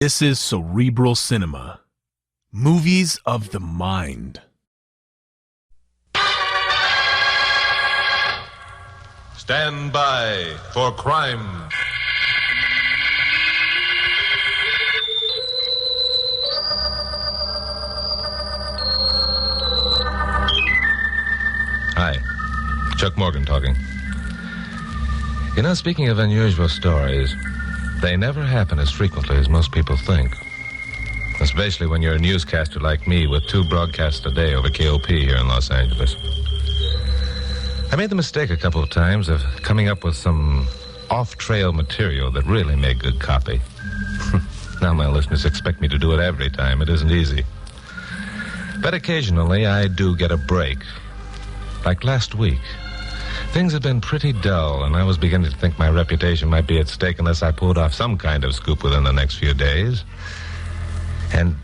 This is Cerebral Cinema. Movies of the mind. Stand by for crime. Hi, Chuck Morgan talking. You know, speaking of unusual stories, they never happen as frequently as most people think. Especially when you're a newscaster like me with 2 broadcasts a day over KOP here in Los Angeles. I made the mistake a couple of times of coming up with some off-trail material that really made good copy. Now my listeners expect me to do it every time. It isn't easy. But occasionally I do get a break. Like last week. Things have been pretty dull, and I was beginning to think my reputation might be at stake unless I pulled off some kind of scoop within the next few days. And,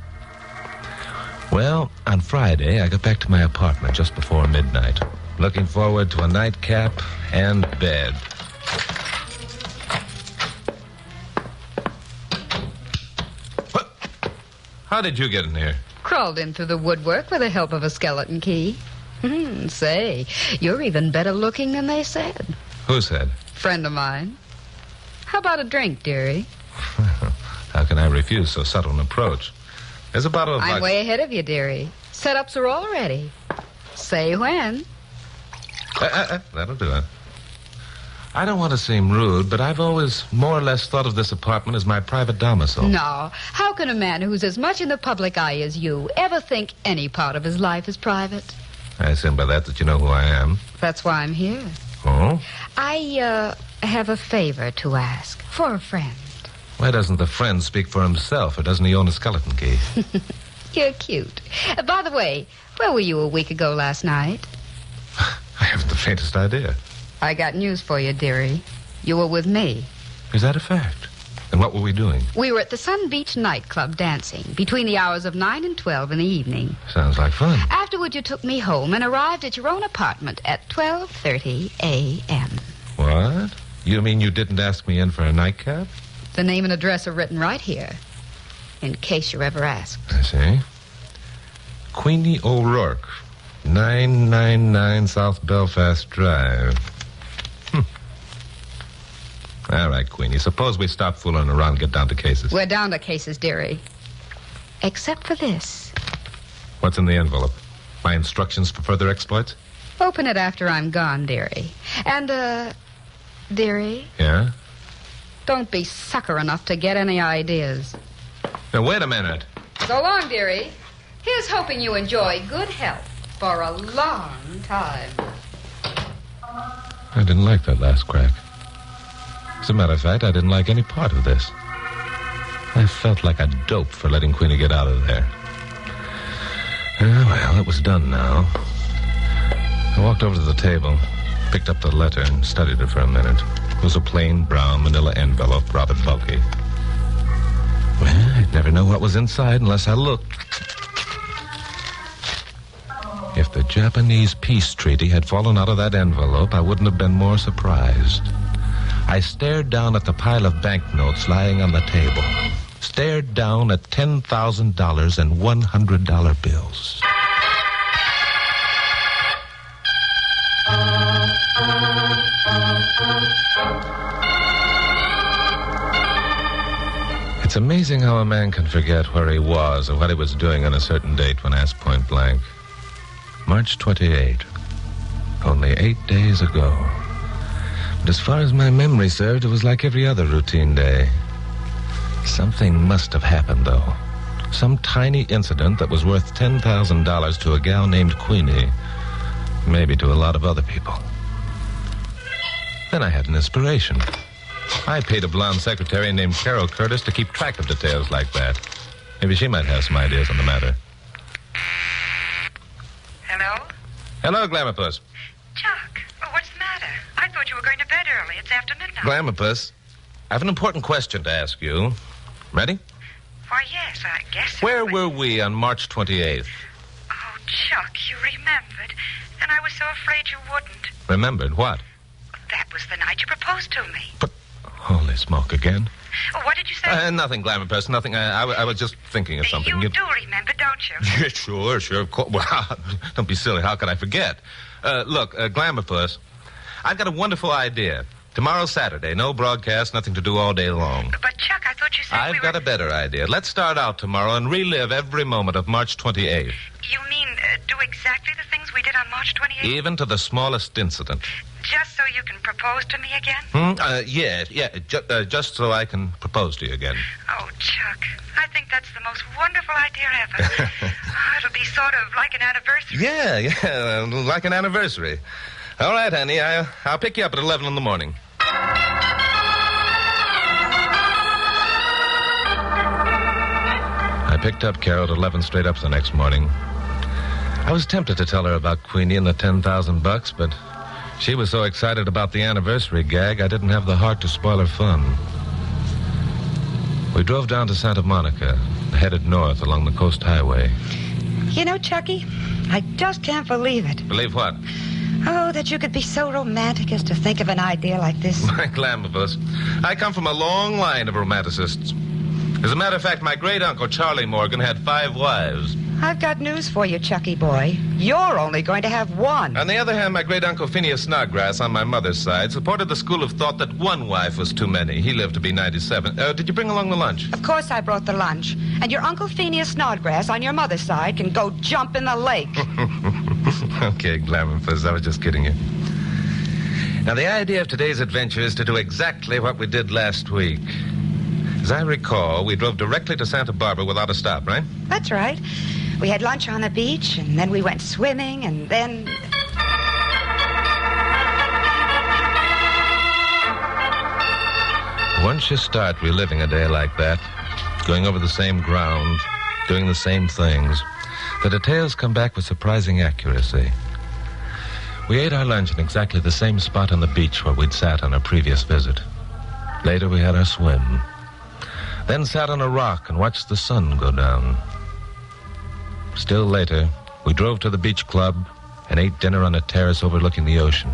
well, on Friday, I got back to my apartment just before midnight, looking forward to a nightcap and bed. What? How did you get in here? Crawled in through the woodwork with the help of a skeleton key. Say, you're even better looking than they said. Who said? Friend of mine. How about a drink, dearie? How can I refuse so subtle an approach? There's a bottle of I'm way ahead of you, dearie. Setups are all ready. Say when. That'll do it. I don't want to seem rude, but I've always more or less thought of this apartment as my private domicile. No. How can a man who's as much in the public eye as you ever think any part of his life is private? I assume by that you know who I am. That's why I'm here. Oh? I have a favor to ask for a friend. Why doesn't the friend speak for himself, or doesn't he own a skeleton key? You're cute. By the way, where were you a week ago last night? I haven't the faintest idea. I got news for you, dearie. You were with me. Is that a fact? And what were we doing? We were at the Sun Beach nightclub dancing between the hours of 9 and 12 in the evening. Sounds like fun. Afterward, you took me home and arrived at your own apartment at 12:30 a.m. What? You mean you didn't ask me in for a nightcap? The name and address are written right here, in case you're ever asked. I see. Queenie O'Rourke, 999 South Belfast Drive. All right, Queenie, suppose we stop fooling around and get down to cases. We're down to cases, dearie. Except for this. What's in the envelope? My instructions for further exploits? Open it after I'm gone, dearie. And, dearie? Yeah? Don't be sucker enough to get any ideas. Now, wait a minute. So long, dearie. Here's hoping you enjoy good health for a long time. I didn't like that last crack. As a matter of fact, I didn't like any part of this. I felt like a dope for letting Queenie get out of there. Well, it was done now. I walked over to the table, picked up the letter, and studied it for a minute. It was a plain brown manila envelope, rather bulky. Well, I'd never know what was inside unless I looked. If the Japanese peace treaty had fallen out of that envelope, I wouldn't have been more surprised. I stared down at the pile of banknotes lying on the table. Stared down at $10,000 and $100 bills. It's amazing how a man can forget where he was or what he was doing on a certain date when asked point blank. March 28. Only 8 days ago. But as far as my memory served, it was like every other routine day. Something must have happened, though. Some tiny incident that was worth $10,000 to a gal named Queenie. Maybe to a lot of other people. Then I had an inspiration. I paid a blonde secretary named Carol Curtis to keep track of details like that. Maybe she might have some ideas on the matter. Hello? Hello, Glamourpuss. Chuck, oh, what's the matter? I thought you were going to bed early. It's after midnight. Glamourpuss, I have an important question to ask you. Ready? Why, yes, I guess so. Where were we on March 28th? Oh, Chuck, you remembered. And I was so afraid you wouldn't. Remembered what? That was the night you proposed to me. But Holy smoke, again? What did you say? Nothing, Glamour Person, nothing. I was just thinking of something. You do remember, don't you? Yeah, sure, of course. Well, don't be silly. How could I forget? Look, Glamour Puss, I've got a wonderful idea. Tomorrow's Saturday, no broadcast, nothing to do all day long. But, Chuck, I thought you said I've got a better idea. Let's start out tomorrow and relive every moment of March 28th. You mean do exactly the things we did on March 28th? Even to the smallest incident. Just so you can propose to me again? Just so I can propose to you again. Oh, Chuck, I think that's the most wonderful idea ever. It'll be sort of like an anniversary. Yeah, like an anniversary. All right, honey, I'll pick you up at 11 in the morning. I picked up Carol at 11 straight up the next morning. I was tempted to tell her about Queenie and the $10,000, but she was so excited about the anniversary gag, I didn't have the heart to spoil her fun. We drove down to Santa Monica, headed north along the Coast Highway. You know, Chucky, I just can't believe it. Believe what? Oh, that you could be so romantic as to think of an idea like this. My Glamabus, I come from a long line of romanticists. As a matter of fact, my great-uncle Charlie Morgan had 5 wives. I've got news for you, Chucky boy. You're only going to have one. On the other hand, my great-uncle Phineas Snodgrass on my mother's side supported the school of thought that one wife was too many. He lived to be 97. Did you bring along the lunch? Of course I brought the lunch. And your Uncle Phineas Snodgrass on your mother's side can go jump in the lake. Okay, Glamourpuss, I was just kidding you. Now, the idea of today's adventure is to do exactly what we did last week. As I recall, we drove directly to Santa Barbara without a stop, right? That's right. We had lunch on the beach, and then we went swimming, and then... Once you start reliving a day like that, going over the same ground, doing the same things, the details come back with surprising accuracy. We ate our lunch in exactly the same spot on the beach where we'd sat on our previous visit. Later, we had our swim. Then sat on a rock and watched the sun go down. Still later, we drove to the beach club and ate dinner on a terrace overlooking the ocean.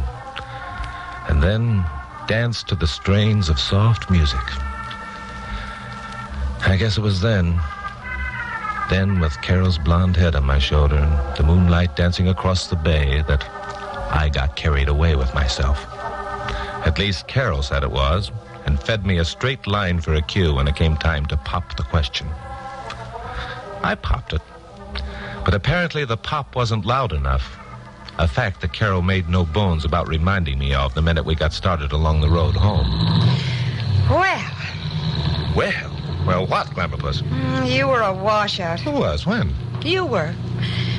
And then danced to the strains of soft music. I guess it was then, with Carol's blonde head on my shoulder and the moonlight dancing across the bay, that I got carried away with myself. At least Carol said it was, and fed me a straight line for a cue when it came time to pop the question. I popped it, but apparently the pop wasn't loud enough, a fact that Carol made no bones about reminding me of the minute we got started along the road home. Well, what, Glamourpuss? You were a washout. Who was? When? You were.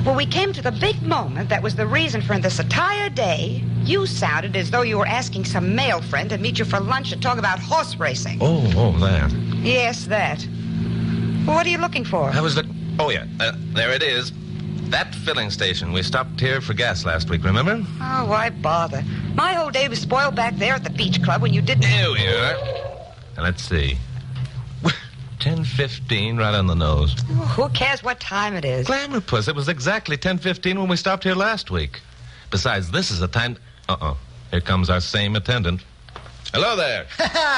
When we came to the big moment that was the reason for this entire day, you sounded as though you were asking some male friend to meet you for lunch and talk about horse racing. Oh, that. Yes, that. What are you looking for? I was Oh, yeah. There it is. That filling station. We stopped here for gas last week, remember? Oh, why bother? My whole day was spoiled back there at the beach club when you didn't... Here we are. Now, let's see. 10:15, right on the nose. Oh, who cares what time it is? Glamourpuss, it was exactly 10:15 when we stopped here last week. Besides, this is the time... Uh-oh. Here comes our same attendant. Hello there.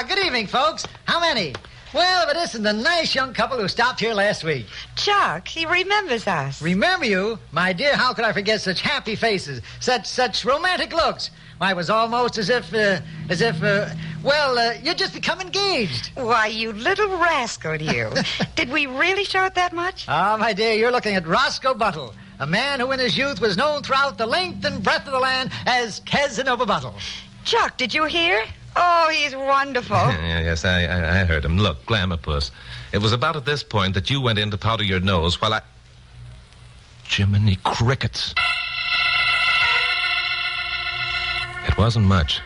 Good evening, folks. How many? Well, but this is the nice young couple who stopped here last week. Chuck, he remembers us. Remember you? My dear, how could I forget such happy faces, such romantic looks? Why, it was almost as if you'd just become engaged. Why, you little rascal, you. Did we really show it that much? Ah, my dear, you're looking at Roscoe Buttle, a man who in his youth was known throughout the length and breadth of the land as Casanova Buttle. Chuck, did you hear? Oh, he's wonderful. Yes, I heard him. Look, Glamourpuss, it was about at this point that you went in to powder your nose while I... Jiminy crickets. It wasn't much,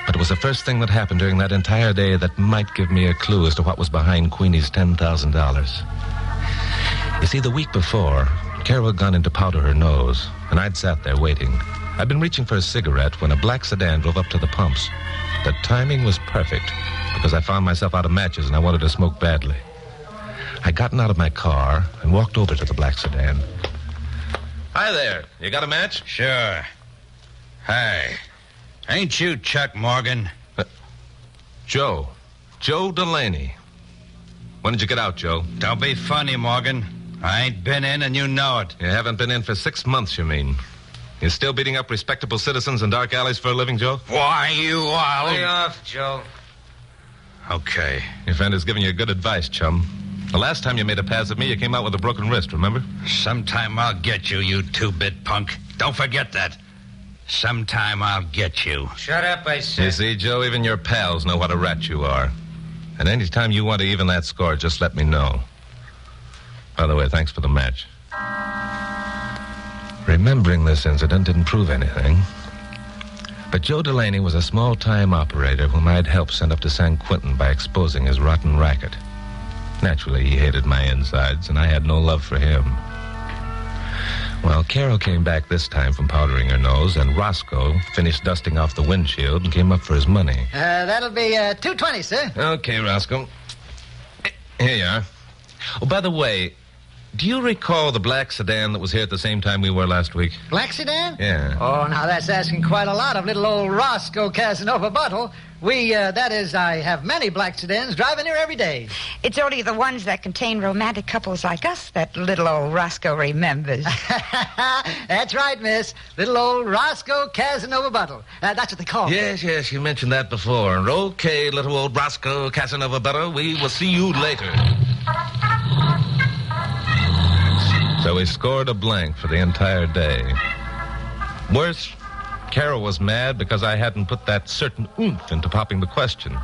but it was the first thing that happened during that entire day that might give me a clue as to what was behind Queenie's $10,000. You see, the week before, Carol had gone in to powder her nose, and I'd sat there waiting. I'd been reaching for a cigarette when a black sedan drove up to the pumps. The timing was perfect, because I found myself out of matches and I wanted to smoke badly. I'd gotten out of my car and walked over to the black sedan. Hi there. You got a match? Sure. Hi. Ain't you Chuck Morgan? Joe. Joe Delaney. When did you get out, Joe? Don't be funny, Morgan. I ain't been in, and you know it. You haven't been in for 6 months, you mean? You still beating up respectable citizens in dark alleys for a living, Joe? Why, you all... Lay off, Joe. Okay. Your friend is giving you good advice, chum. The last time you made a pass at me, you came out with a broken wrist, remember? Sometime I'll get you, you two-bit punk. Don't forget that. Sometime I'll get you. Shut up, I said. You see, Joe, even your pals know what a rat you are. And any time you want to even that score, just let me know. By the way, thanks for the match. Remembering this incident didn't prove anything. But Joe Delaney was a small-time operator whom I'd helped send up to San Quentin by exposing his rotten racket. Naturally, he hated my insides, and I had no love for him. Well, Carol came back this time from powdering her nose, and Roscoe finished dusting off the windshield and came up for his money. That'll be $2.20, sir. Okay, Roscoe. Here you are. Oh, by the way, do you recall the black sedan that was here at the same time we were last week? Black sedan? Yeah. Oh, now that's asking quite a lot of little old Roscoe Casanova Buttle. I have many black sedans driving here every day. It's only the ones that contain romantic couples like us that little old Roscoe remembers. That's right, miss. Little old Roscoe Casanova Buttle. That's what they call it. Yes, you mentioned that before. And okay, little old Roscoe Casanova Butter, we will see you later. So we scored a blank for the entire day. Worse, Carol was mad because I hadn't put that certain oomph into popping the question.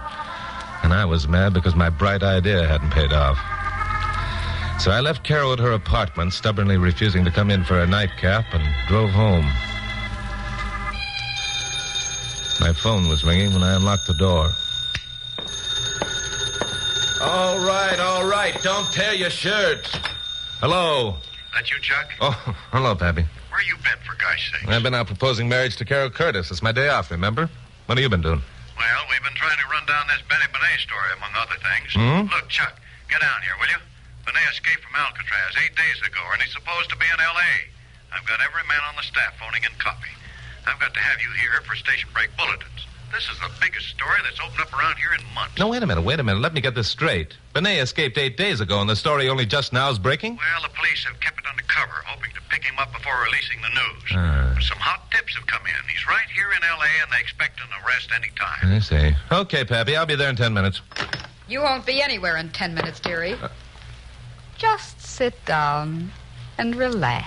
And I was mad because my bright idea hadn't paid off. So I left Carol at her apartment, stubbornly refusing to come in for a nightcap, and drove home. My phone was ringing when I unlocked the door. All right. Don't tear your shirt. Hello. That you, Chuck? Oh, hello, Pappy. Where you been, for gosh sakes? I've been out proposing marriage to Carol Curtis. It's my day off, remember? What have you been doing? Well, we've been trying to run down this Benny Benet story, among other things. Hmm? Look, Chuck, get down here, will you? Benet escaped from Alcatraz 8 days ago, and he's supposed to be in L.A. I've got every man on the staff phoning in copy. I've got to have you here for station break bulletins. This is the biggest story that's opened up around here in months. No, wait a minute. Let me get this straight. Benet escaped 8 days ago, and the story only just now is breaking? Well, the police have kept it under cover, hoping to pick him up before releasing the news. But some hot tips have come in. He's right here in L.A., and they expect an arrest any time. I see. Okay, Pappy, I'll be there in 10 minutes. You won't be anywhere in 10 minutes, dearie. Just sit down and relax.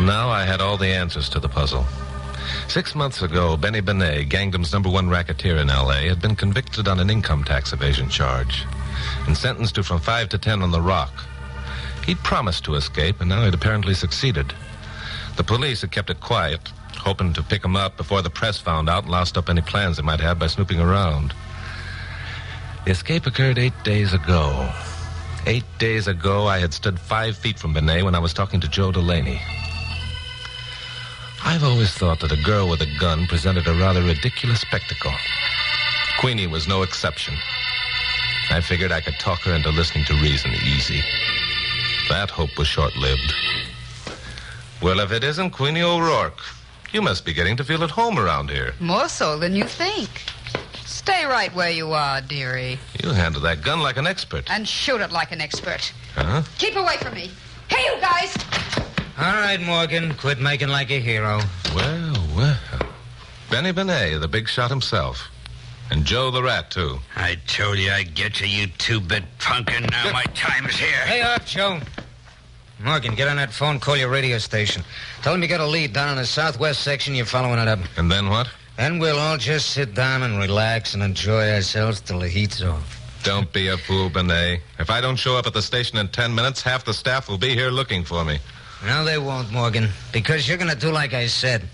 Now I had all the answers to the puzzle. 6 months ago, Benny Benet, Gangdom's #1 racketeer in L.A., had been convicted on an income tax evasion charge and sentenced to from 5 to 10 on the rock. He'd promised to escape, and now he'd apparently succeeded. The police had kept it quiet, hoping to pick him up before the press found out and lost up any plans they might have by snooping around. The escape occurred 8 days ago. 8 days ago, I had stood 5 feet from Benet when I was talking to Joe Delaney. I've always thought that a girl with a gun presented a rather ridiculous spectacle. Queenie was no exception. I figured I could talk her into listening to reason easy. That hope was short-lived. Well, if it isn't Queenie O'Rourke, you must be getting to feel at home around here. More so than you think. Stay right where you are, dearie. You handle that gun like an expert. And shoot it like an expert. Huh? Keep away from me. Hey, you guys! All right, Morgan, quit making like a hero. Well. Benny Benet, the big shot himself. And Joe the Rat, too. I told you I'd get you two-bit punk, and now my time is here. Hey up, Joe. Morgan, get on that phone, call your radio station. Tell them you got a lead down in the southwest section, you're following it up. And then what? Then we'll all just sit down and relax and enjoy ourselves till the heat's off. Don't be a fool, Benet. If I don't show up at the station in 10 minutes, half the staff will be here looking for me. No, they won't, Morgan, because you're going to do like I said.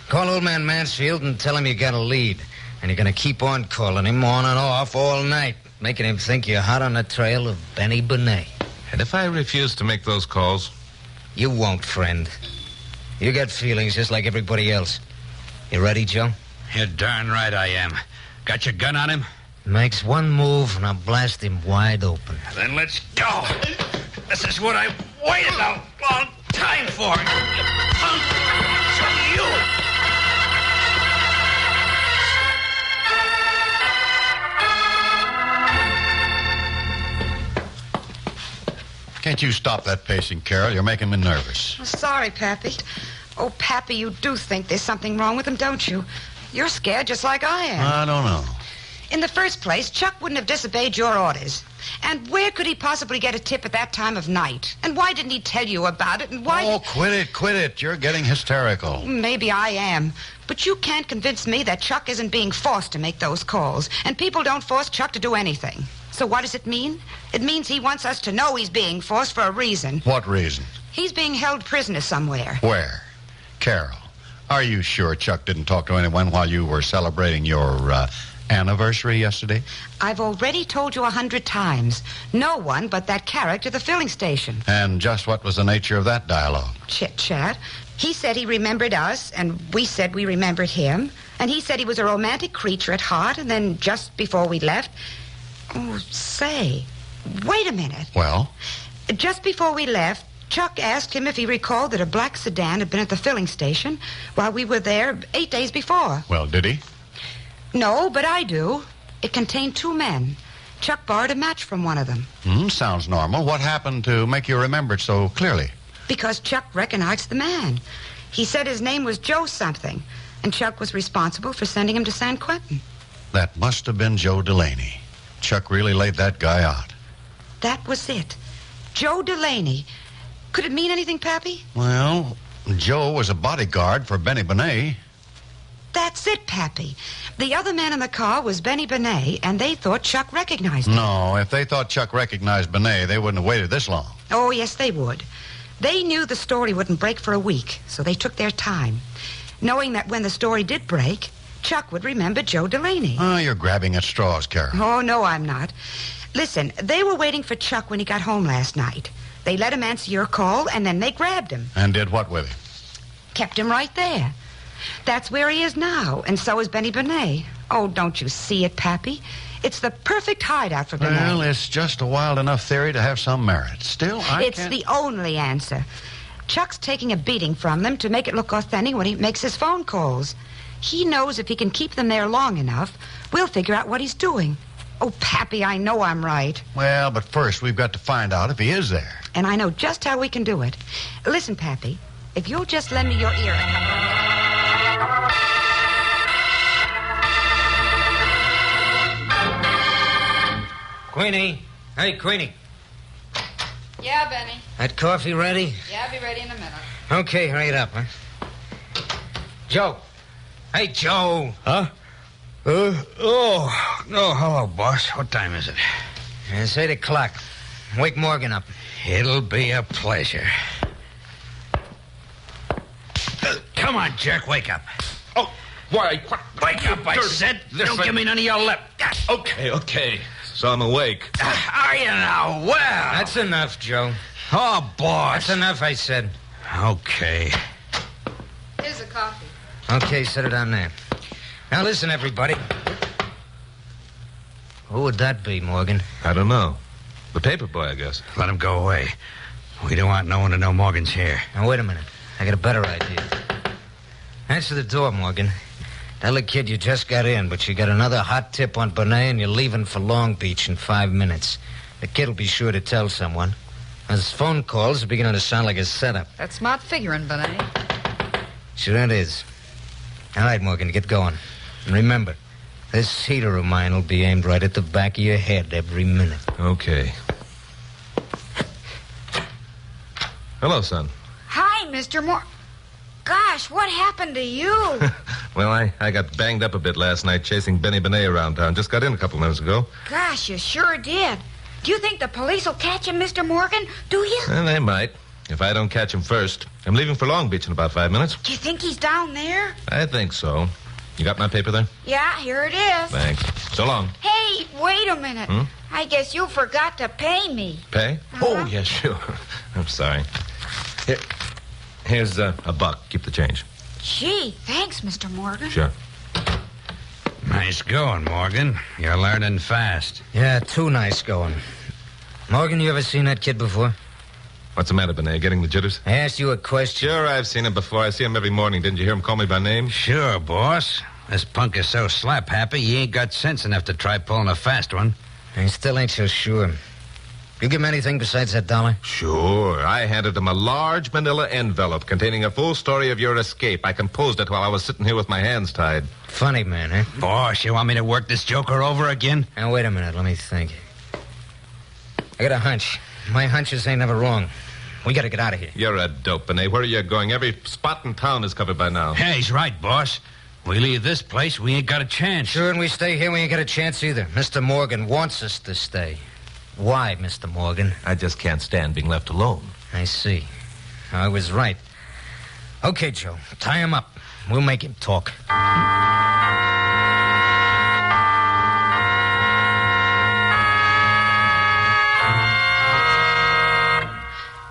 Call old man Mansfield and tell him you got a lead. And you're going to keep on calling him on and off all night, making him think you're hot on the trail of Benny Benet. And if I refuse to make those calls? You won't, friend. You got feelings just like everybody else. You ready, Joe? You're darn right I am. Got your gun on him? Makes one move, and I'll blast him wide open. Then let's go. This is what I waited a long time for. You punk! So you! Can't you stop that pacing, Carol? You're making me nervous. I'm sorry, Pappy. Oh, Pappy, you do think there's something wrong with him, don't you? You're scared just like I am. I don't know. In the first place, Chuck wouldn't have disobeyed your orders. And where could he possibly get a tip at that time of night? And why didn't he tell you about it? And why... Oh, quit it. You're getting hysterical. Maybe I am. But you can't convince me that Chuck isn't being forced to make those calls. And people don't force Chuck to do anything. So what does it mean? It means he wants us to know he's being forced for a reason. What reason? He's being held prisoner somewhere. Where? Carol, are you sure Chuck didn't talk to anyone while you were celebrating your anniversary yesterday? I've already told you 100 times. No one but that character at the filling station. And just what was the nature of that dialogue? Chit-chat. He said he remembered us, and we said we remembered him. And he said he was a romantic creature at heart, and then just before we left... Oh, say, wait a minute. Well? Just before we left, Chuck asked him if he recalled that a black sedan had been at the filling station while we were there 8 days before. Well, did he? No, but I do. It contained 2 men. Chuck borrowed a match from one of them. Sounds normal. What happened to make you remember it so clearly? Because Chuck recognized the man. He said his name was Joe something, and Chuck was responsible for sending him to San Quentin. That must have been Joe Delaney. Chuck really laid that guy out. That was it. Joe Delaney. Could it mean anything, Pappy? Well, Joe was a bodyguard for Benny Benet. That's it, Pappy. The other man in the car was Benny Benet, and they thought Chuck recognized him. No, if they thought Chuck recognized Benet, they wouldn't have waited this long. Oh, yes, they would. They knew the story wouldn't break for a week, so they took their time, knowing that when the story did break, Chuck would remember Joe Delaney. Oh, you're grabbing at straws, Carol. Oh, no, I'm not. Listen, they were waiting for Chuck when he got home last night. They let him answer your call, and then they grabbed him. And did what with him? Kept him right there. That's where he is now, and so is Benny Benet. Oh, don't you see it, Pappy? It's the perfect hideout for Benet. Well, it's just a wild enough theory to have some merit. Still, It's the only answer. Chuck's taking a beating from them to make it look authentic when he makes his phone calls. He knows if he can keep them there long enough, we'll figure out what he's doing. Oh, Pappy, I know I'm right. Well, but first we've got to find out if he is there. And I know just how we can do it. Listen, Pappy, if you'll just lend me your ear a couple of minutes. Queenie. Hey, Queenie. Yeah, Benny. That coffee ready? Yeah, I'll be ready in a minute. Okay, hurry it up, huh? Joe. Hey, Joe. Huh? Oh, no, hello, boss. What time is it? It's 8 o'clock. Wake Morgan up. It'll be a pleasure. Come on, jerk, wake up. Oh, why? Wake up, I said. Don't give me none of your lip. Okay. So I'm awake. Are you now? Well. That's enough, Joe. Oh, boss. That's enough, I said. Okay. Here's the coffee. Okay, set it on there. Now listen, everybody. Who would that be, Morgan? I don't know. The paper boy, I guess. Let him go away. We don't want no one to know Morgan's here. Now, wait a minute. I got a better idea. Answer the door, Morgan. Tell the kid you just got in, but you got another hot tip on Benet and you're leaving for Long Beach in 5 minutes. The kid'll be sure to tell someone. His phone calls are beginning to sound like a setup. That's smart figuring, Benet. Sure it is. All right, Morgan, get going. And remember, this heater of mine will be aimed right at the back of your head every minute. Okay. Hello, son. Hi, Mr. Gosh, what happened to you? Well, I got banged up a bit last night chasing Benny Benet around town. Just got in a couple minutes ago. Gosh, you sure did. Do you think the police will catch him, Mr. Morgan? Do you? Well, they might, if I don't catch him first. I'm leaving for Long Beach in about 5 minutes. Do you think he's down there? I think so. You got my paper there? Yeah, here it is. Thanks. So long. Hey, wait a minute. I guess you forgot to pay me. Pay? Oh, yeah, sure. I'm sorry. Here's a buck. Keep the change. Gee, thanks, Mr. Morgan. Sure. Nice going, Morgan. You're learning fast. Yeah, too nice going. Morgan, you ever seen that kid before? What's the matter, Benet? Getting the jitters? I asked you a question. Sure, I've seen him before. I see him every morning. Didn't you hear him call me by name? Sure, boss. This punk is so slap-happy, he ain't got sense enough to try pulling a fast one. I still ain't so sure. You give him anything besides that dollar? Sure. I handed him a large manila envelope containing a full story of your escape. I composed it while I was sitting here with my hands tied. Funny man, eh? Boss, you want me to work this joker over again? Now, wait a minute. Let me think. I got a hunch. My hunches ain't never wrong. We gotta get out of here. You're a dope, Benet. Where are you going? Every spot in town is covered by now. Yeah, he's right, boss. We leave this place, we ain't got a chance. Sure, and we stay here, we ain't got a chance either. Mr. Morgan wants us to stay. Why, Mr. Morgan? I just can't stand being left alone. I see. I was right. Okay, Joe, tie him up. We'll make him talk.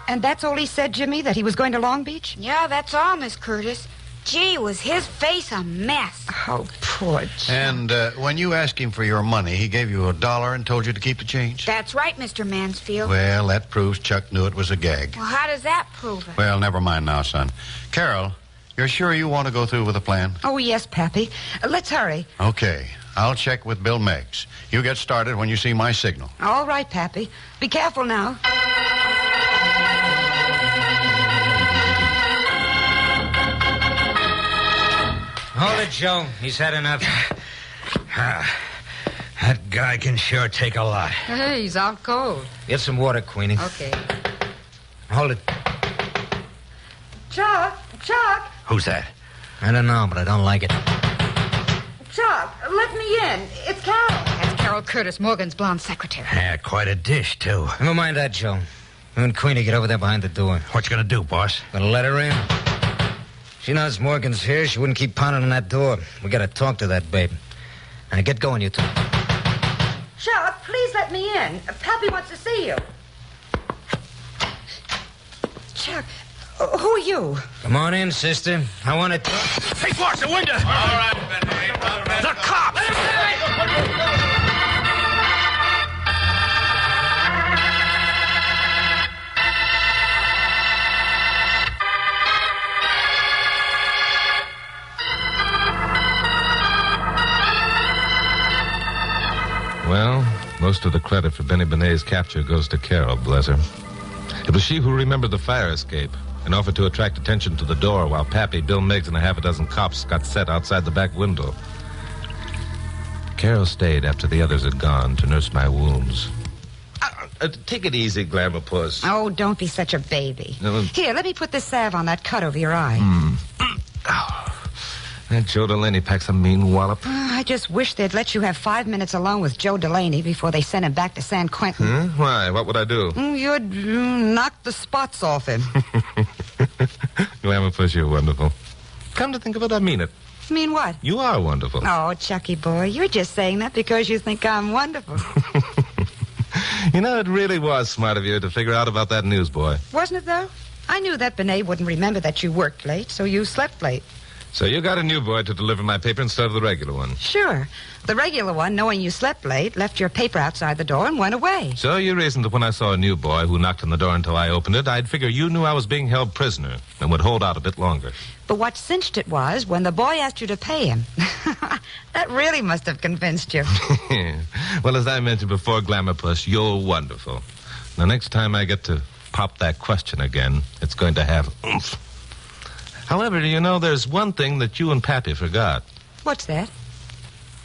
And that's all he said, Jimmy, that he was going to Long Beach? Yeah, that's all, Miss Curtis. Gee, was his face a mess. Oh, poor Jim. And when you asked him for your money, he gave you $1 and told you to keep the change? That's right, Mr. Mansfield. Well, that proves Chuck knew it was a gag. Well, how does that prove it? Well, never mind now, son. Carol, you're sure you want to go through with the plan? Oh, yes, Pappy. Let's hurry. Okay. I'll check with Bill Meggs. You get started when you see my signal. All right, Pappy. Be careful now. Hold it, Joe. He's had enough. That guy can sure take a lot. Hey, he's out cold. Get some water, Queenie. Okay. Hold it. Chuck! Who's that? I don't know, but I don't like it. Chuck, let me in. It's Carol. That's Carol Curtis, Morgan's blonde secretary. Yeah, quite a dish, too. Never mind that, Joe. You and Queenie get over there behind the door. What you gonna do, boss? Gonna let her in? She knows Morgan's here. She wouldn't keep pounding on that door. We gotta talk to that babe. Now, get going, you two. Chuck, please let me in. Pappy wants to see you. Chuck, who are you? Come on in, sister. I want to talk. Hey, boss, the window! All right, Benny. The cops! Well, most of the credit for Benny Benet's capture goes to Carol, bless her. It was she who remembered the fire escape and offered to attract attention to the door while Pappy, Bill Meggs, and a half a dozen cops got set outside the back window. Carol stayed after the others had gone to nurse my wounds. Take it easy, Glamour Puss. Oh, don't be such a baby. No, Here, let me put this salve on that cut over your eye. That Joe Delaney packs a mean wallop. I just wish they'd let you have 5 minutes alone with Joe Delaney before they sent him back to San Quentin. Why? What would I do? You'd knock the spots off him. Glamour Puss, you're wonderful. Come to think of it, I mean it. Mean what? You are wonderful. Oh, Chucky boy, you're just saying that because you think I'm wonderful. You know, it really was smart of you to figure out about that newsboy. Wasn't it, though? I knew that Benet wouldn't remember that you worked late, so you slept late. So you got a new boy to deliver my paper instead of the regular one. Sure. The regular one, knowing you slept late, left your paper outside the door and went away. So you reasoned that when I saw a new boy who knocked on the door until I opened it, I'd figure you knew I was being held prisoner and would hold out a bit longer. But what cinched it was when the boy asked you to pay him. That really must have convinced you. Well, as I mentioned before, Glamour Puss, you're wonderful. The next time I get to pop that question again, it's going to have oomph. However, you know, there's one thing that you and Pappy forgot. What's that?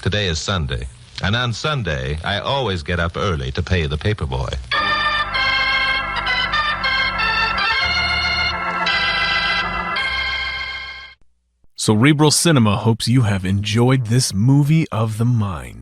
Today is Sunday. And on Sunday, I always get up early to pay the paper boy. Cerebral Cinema hopes you have enjoyed this movie of the mind.